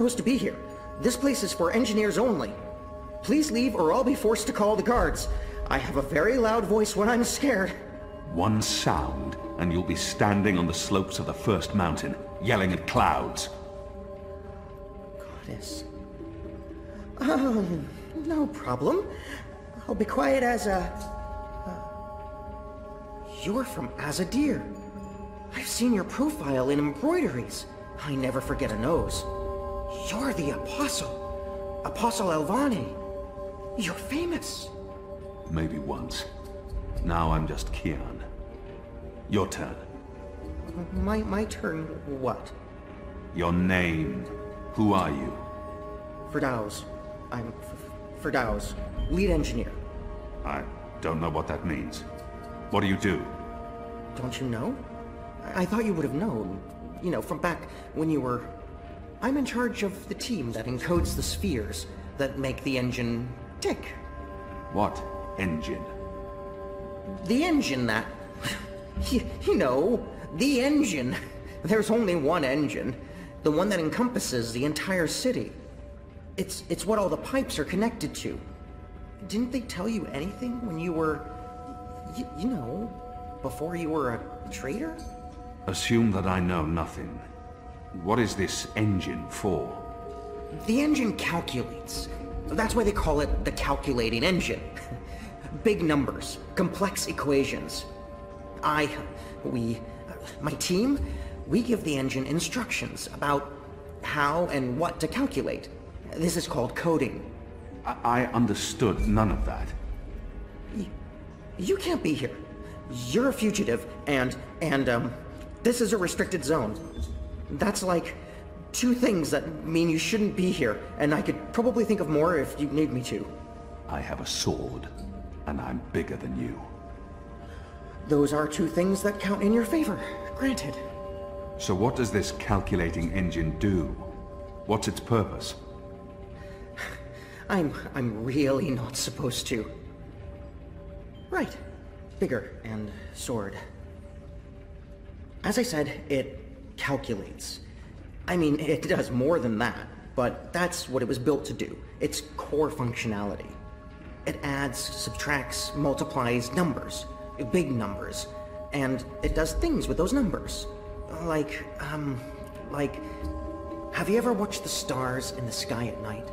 supposed to be here. This place is for engineers only. Please leave or I'll be forced to call the guards. I have a very loud voice when I'm scared. One sound, and you'll be standing on the slopes of the first mountain, yelling at clouds. Goddess. No problem. I'll be quiet as a... You're from Azadir. I've seen your profile in embroideries. I never forget a nose. You're the Apostle. Apostle Elvani. You're famous. Maybe once. Now I'm just Kian. Your turn. My turn what? Your name. Who are you? Ferdows. I'm Ferdows, lead engineer. I don't know what that means. What do you do? Don't you know? I thought you would have known. You know, from back when you were... I'm in charge of the team that encodes the spheres that make the engine tick. What engine? The engine that... You know, the engine. There's only one engine. The one that encompasses the entire city. It's what all the pipes are connected to. Didn't they tell you anything when you were... You know, before you were a traitor? Assume that I know nothing. What is this engine for? The engine calculates. That's why they call it the calculating engine. Big numbers, complex equations. My team, we give the engine instructions about how and what to calculate. This is called coding. I understood none of that. You can't be here. You're a fugitive, and this is a restricted zone. That's like two things that mean you shouldn't be here, and I could probably think of more if you need me to. I have a sword, and I'm bigger than you. Those are two things that count in your favor, granted. So what does this calculating engine do? What's its purpose? I'm really not supposed to. Right. Bigger and sword. As I said, it calculates. I mean, it does more than that, but that's what it was built to do. Its core functionality. It adds, subtracts, multiplies numbers. Big numbers. And it does things with those numbers. Like, have you ever watched the stars in the sky at night?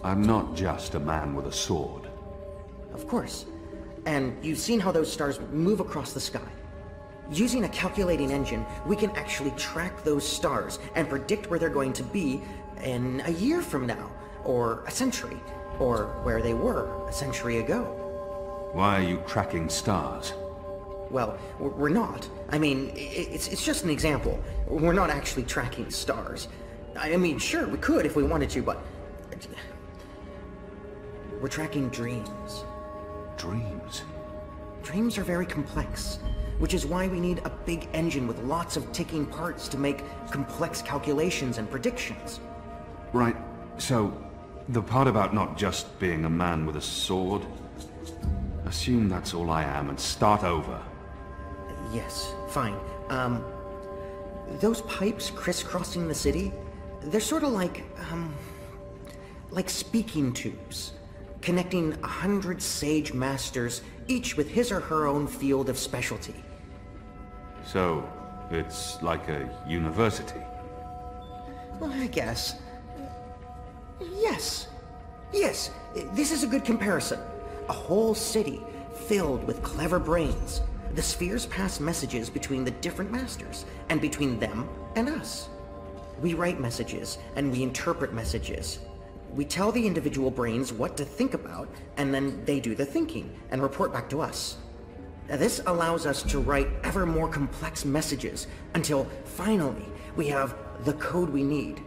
I'm not just a man with a sword. Of course. And you've seen how those stars move across the sky. Using a calculating engine, we can actually track those stars and predict where they're going to be in a year from now, or a century, or where they were a century ago. Why are you tracking stars? Well, we're not. I mean, it's just an example. We're not actually tracking stars. I mean, sure, we could if we wanted to, but... We're tracking dreams. Dreams? Dreams are very complex, which is why we need a big engine with lots of ticking parts to make complex calculations and predictions. Right, so the part about not just being a man with a sword, assume that's all I am and start over. Yes, fine. Those pipes crisscrossing the city, they're sort of like speaking tubes, connecting 100 sage masters, each with his or her own field of specialty. So, it's like a university? Well, I guess. Yes. Yes, this is a good comparison. A whole city filled with clever brains. The spheres pass messages between the different masters, and between them and us. We write messages, and we interpret messages. We tell the individual brains what to think about, and then they do the thinking, and report back to us. This allows us to write ever more complex messages, until finally we have the code we need,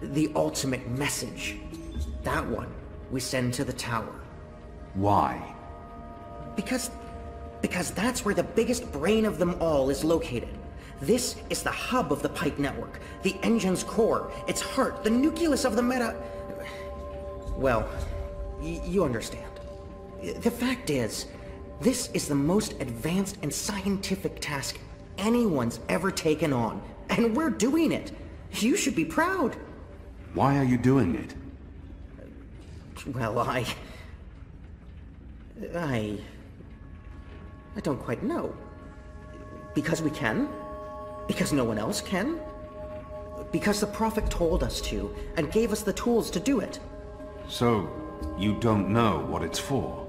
the ultimate message. That one we send to the tower. Why? Because that's where the biggest brain of them all is located. This is the hub of the pipe network, the engine's core, its heart, the nucleus of the meta... Well, you understand. The fact is, this is the most advanced and scientific task anyone's ever taken on, and we're doing it. You should be proud. Why are you doing it? Well, I don't quite know. Because we can? Because no one else can? Because the Prophet told us to, and gave us the tools to do it. So, you don't know what it's for?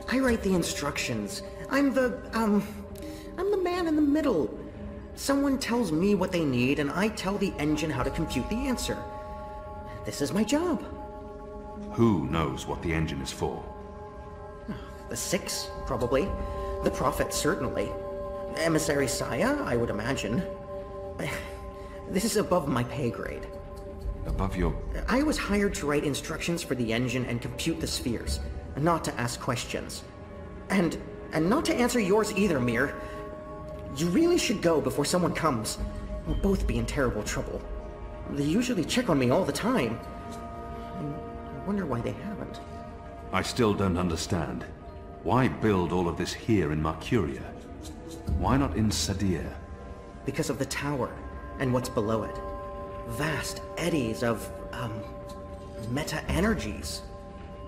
I write the instructions. I'm the man in the middle. Someone tells me what they need, and I tell the engine how to compute the answer. This is my job. Who knows what the engine is for? The Six, probably. The Prophet, certainly. Emissary Saya, I would imagine. This is above my pay grade. Above your... I was hired to write instructions for the engine and compute the spheres, not to ask questions. And not to answer yours either, Mir. You really should go before someone comes. We'll both be in terrible trouble. They usually check on me all the time. I wonder why they haven't. I still don't understand. Why build all of this here in Mercuria? Why not in Sadir? Because of the tower, and what's below it. Vast eddies of, meta-energies.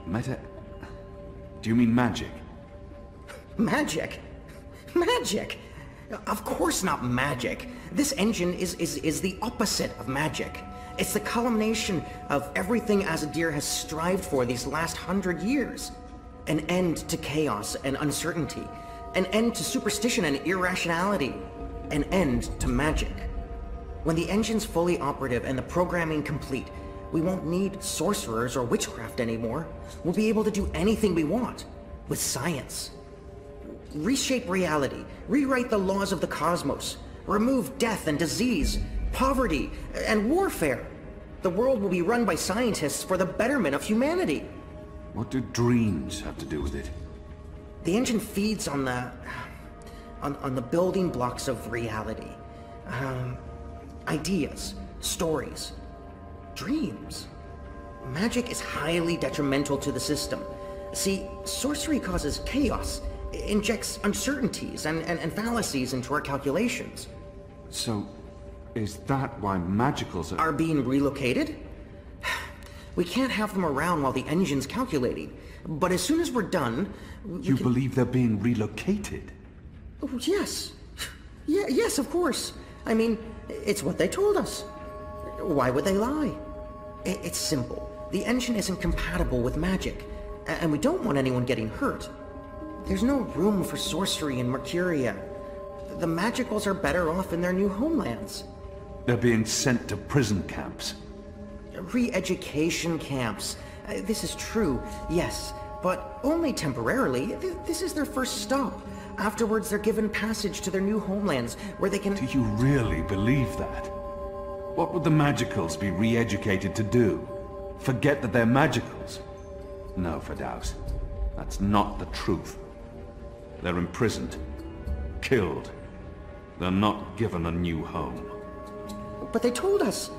Meta... Do you mean magic? Magic? Magic? Of course not magic. This engine is the opposite of magic. It's the culmination of everything Azadir has strived for these last 100 years. An end to chaos and uncertainty. An end to superstition and irrationality. An end to magic. When the engine's fully operative and the programming complete, we won't need sorcerers or witchcraft anymore. We'll be able to do anything we want. With science. Reshape reality. Rewrite the laws of the cosmos. Remove death and disease. Poverty and warfare. The world will be run by scientists for the betterment of humanity. What do dreams have to do with it? The engine feeds on the building blocks of reality. Ideas, stories, dreams. Magic is highly detrimental to the system. See, sorcery causes chaos, injects uncertainties and fallacies into our calculations. So, is that why magicals Are being relocated? We can't have them around while the engine's calculating. But as soon as we're done... You believe they're being relocated? Oh, yes. Yes, of course. I mean, it's what they told us. Why would they lie? It's simple. The engine isn't compatible with magic, and we don't want anyone getting hurt. There's no room for sorcery in Mercuria. The magicals are better off in their new homelands. They're being sent to prison camps. Re-education camps. This is true, yes, but only temporarily. This is their first stop. Afterwards, they're given passage to their new homelands, where they can... Do you really believe that? What would the magicals be re-educated to do? Forget that they're magicals? No, Ferdows. That's not the truth. They're imprisoned. Killed. They're not given a new home. But they told us.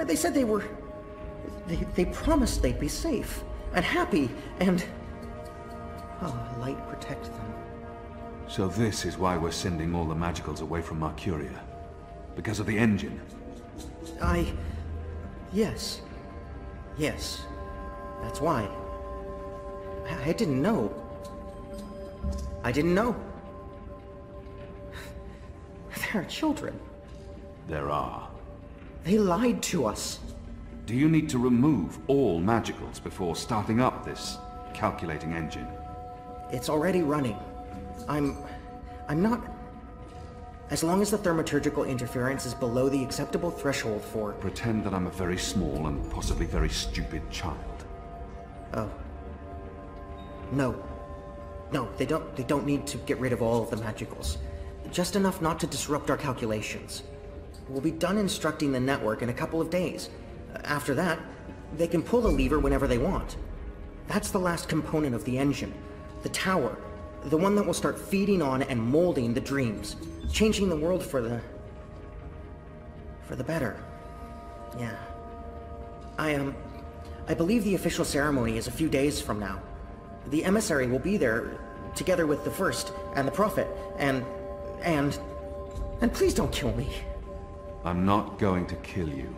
They said they were... They promised they'd be safe, and happy, and... Oh, light protect them. So this is why we're sending all the magicals away from Mercuria? Because of the engine? Yes. Yes. That's why. I didn't know. I didn't know. There are children. There are. They lied to us. Do you need to remove all magicals before starting up this calculating engine? It's already running. I'm not... As long as the thaumaturgical interference is below the acceptable threshold for... Pretend that I'm a very small and possibly very stupid child. Oh. No. No, they don't need to get rid of all of the magicals. Just enough not to disrupt our calculations. We'll be done instructing the network in a couple of days. After that, they can pull the lever whenever they want. That's the last component of the engine. The tower. The one that will start feeding on and molding the dreams. Changing the world for the better. Yeah. I believe the official ceremony is a few days from now. The emissary will be there, together with the First, and the Prophet, and please don't kill me. I'm not going to kill you.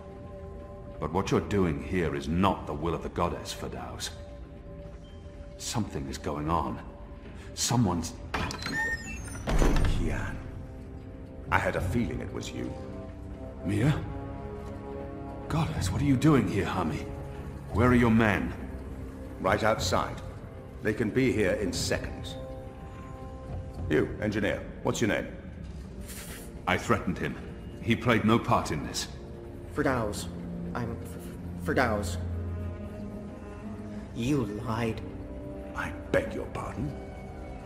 But what you're doing here is not the will of the goddess, Ferdows. Something is going on. Someone's... Kian. I had a feeling it was you. Mia? Goddess, what are you doing here, Hami? Where are your men? Right outside. They can be here in seconds. You, engineer, what's your name? I threatened him. He played no part in this. Ferdows. I'm Ferdows. You lied. I beg your pardon?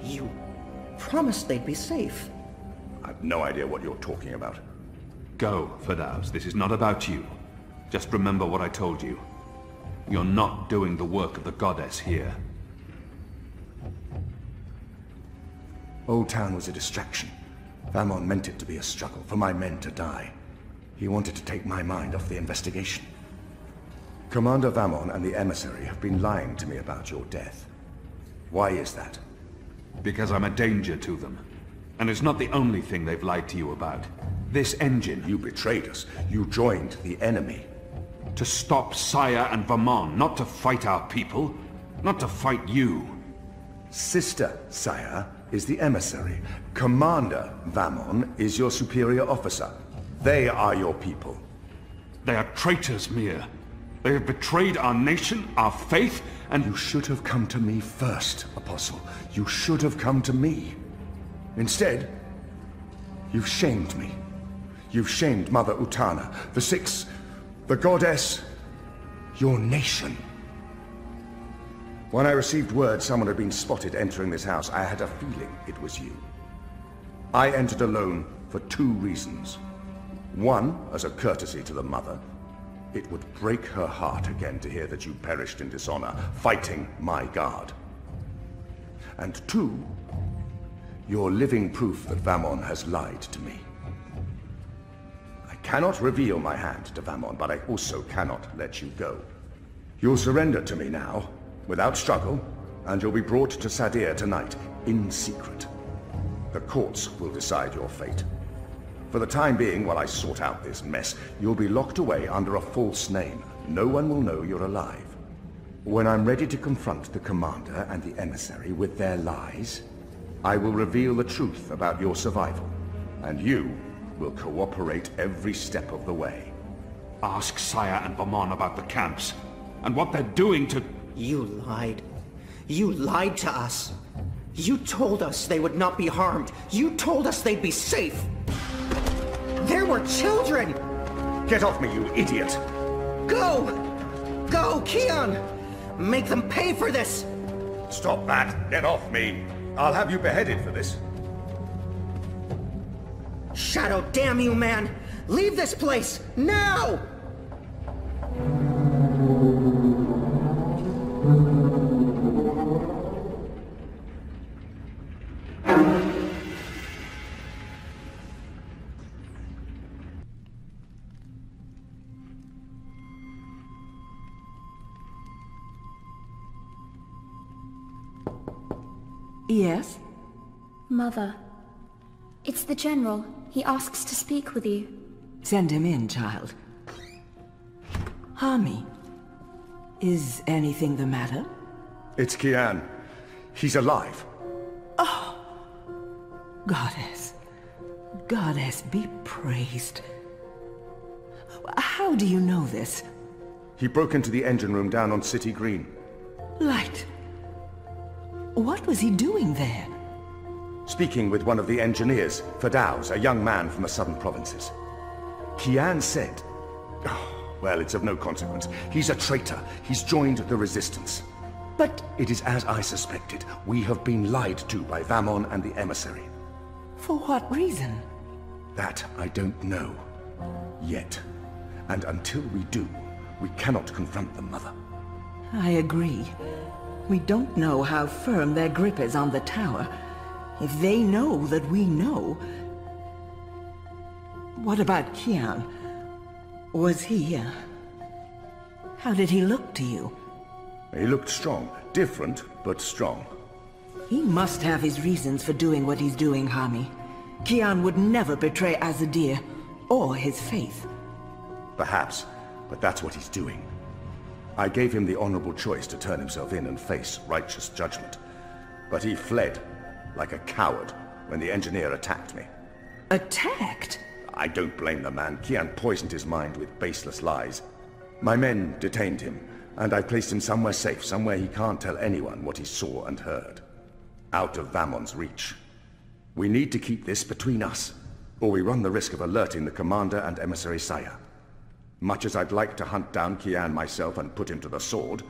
You promised they'd be safe. I've no idea what you're talking about. Go, Ferdows. This is not about you. Just remember what I told you. You're not doing the work of the goddess here. Old Town was a distraction. Vamon meant it to be a struggle, for my men to die. He wanted to take my mind off the investigation. Commander Vamon and the emissary have been lying to me about your death. Why is that? Because I'm a danger to them. And it's not the only thing they've lied to you about. This engine... You betrayed us. You joined the enemy. To stop Saya and Vamon, not to fight our people. Not to fight you. Sister Saya is the emissary. Commander Vamon is your superior officer. They are your people. They are traitors, Mia. They have betrayed our nation, our faith, and... You should have come to me first, Apostle. You should have come to me. Instead, you've shamed me. You've shamed Mother Utana, the Six, the Goddess, your nation. When I received word someone had been spotted entering this house, I had a feeling it was you. I entered alone for 2 reasons. One, as a courtesy to the Mother. It would break her heart again to hear that you perished in dishonor, fighting my guard. And 2, you're living proof that Vamon has lied to me. I cannot reveal my hand to Vamon, but I also cannot let you go. You'll surrender to me now, without struggle, and you'll be brought to Sadir tonight, in secret. The courts will decide your fate. For the time being, while I sort out this mess, you'll be locked away under a false name. No one will know you're alive. When I'm ready to confront the commander and the emissary with their lies, I will reveal the truth about your survival, and you will cooperate every step of the way. Ask Saya and Vamon about the camps, and what they're doing to... You lied. You lied to us. You told us they would not be harmed. You told us they'd be safe. There were children! Get off me, you idiot! Go! Go, Kian! Make them pay for this! Stop that! Get off me! I'll have you beheaded for this. Shadow, damn you, man! Leave this place, now! Yes? Mother. It's the General. He asks to speak with you. Send him in, child. Hami, is anything the matter? It's Kian. He's alive. Oh! Goddess. Goddess be praised. How do you know this? He broke into the engine room down on City Green. Light. What was he doing there? Speaking with one of the engineers, Ferdows, a young man from the southern provinces. Kian said... Oh, well, it's of no consequence. He's a traitor. He's joined the resistance. But... It is as I suspected. We have been lied to by Vamon and the emissary. For what reason? That I don't know. Yet. And until we do, we cannot confront the Mother. I agree. We don't know how firm their grip is on the tower. If they know that we know... What about Kian? Was he, How did he look to you? He looked strong. Different, but strong. He must have his reasons for doing what he's doing, Hami. Kian would never betray Azadir, or his faith. Perhaps. but that's what he's doing. I gave him the honorable choice to turn himself in and face righteous judgment. But he fled, like a coward, when the engineer attacked me. Attacked? I don't blame the man. Kian poisoned his mind with baseless lies. My men detained him, and I placed him somewhere safe, somewhere he can't tell anyone what he saw and heard. Out of Vamon's reach. We need to keep this between us, or we run the risk of alerting the commander and emissary Saya. Much as I'd like to hunt down Kian myself and put him to the sword,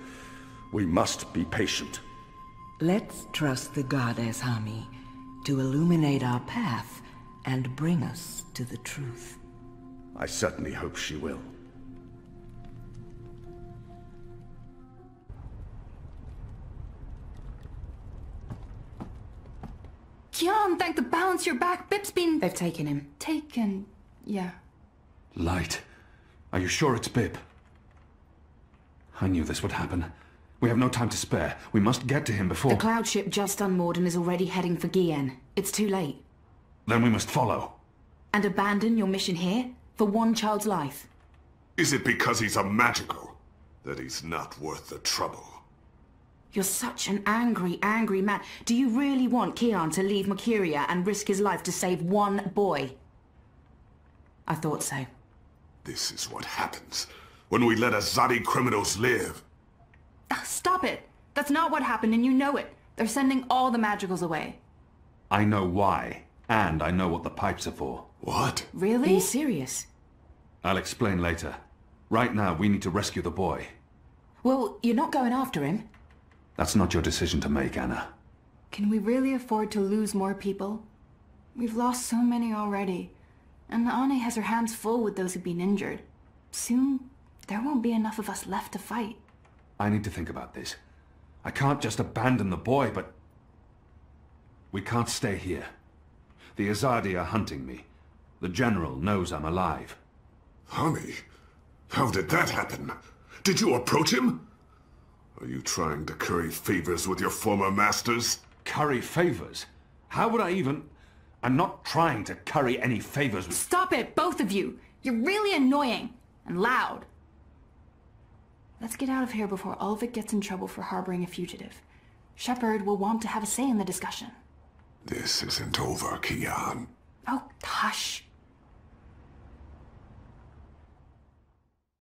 we must be patient. Let's trust the goddess, Hami, to illuminate our path and bring us to the truth. I certainly hope she will. Kian, thank the balance you're back. Bip's been... They've taken him. Taken... yeah. Light. Are you sure it's Bip? I knew this would happen. We have no time to spare. We must get to him before... The cloud ship just unmoored and is already heading for Gien. It's too late. Then we must follow. And abandon your mission here? For one child's life? Is it because he's a magical that he's not worth the trouble? You're such an angry, angry man. Do you really want Kian to leave Mercuria and risk his life to save one boy? I thought so. This is what happens when we let Azadi criminals live. Stop it! That's not what happened, and you know it. They're sending all the magicals away. I know why, and I know what the pipes are for. What? Really? Be serious. I'll explain later. Right now, we need to rescue the boy. Well, you're not going after him. That's not your decision to make, Anna. Can we really afford to lose more people? We've lost so many already. And Ane has her hands full with those who've been injured. Soon, there won't be enough of us left to fight. I need to think about this. I can't just abandon the boy, but... we can't stay here. The Azadi are hunting me. The General knows I'm alive. Honey, how did that happen? Did you approach him? Are you trying to curry favors with your former masters? Curry favors? How would I even... I'm not trying to curry any favors with... Stop it, both of you! You're really annoying and loud. Let's get out of here before Ulvik gets in trouble for harboring a fugitive. Shepard will want to have a say in the discussion. This isn't over, Kian. Oh, hush.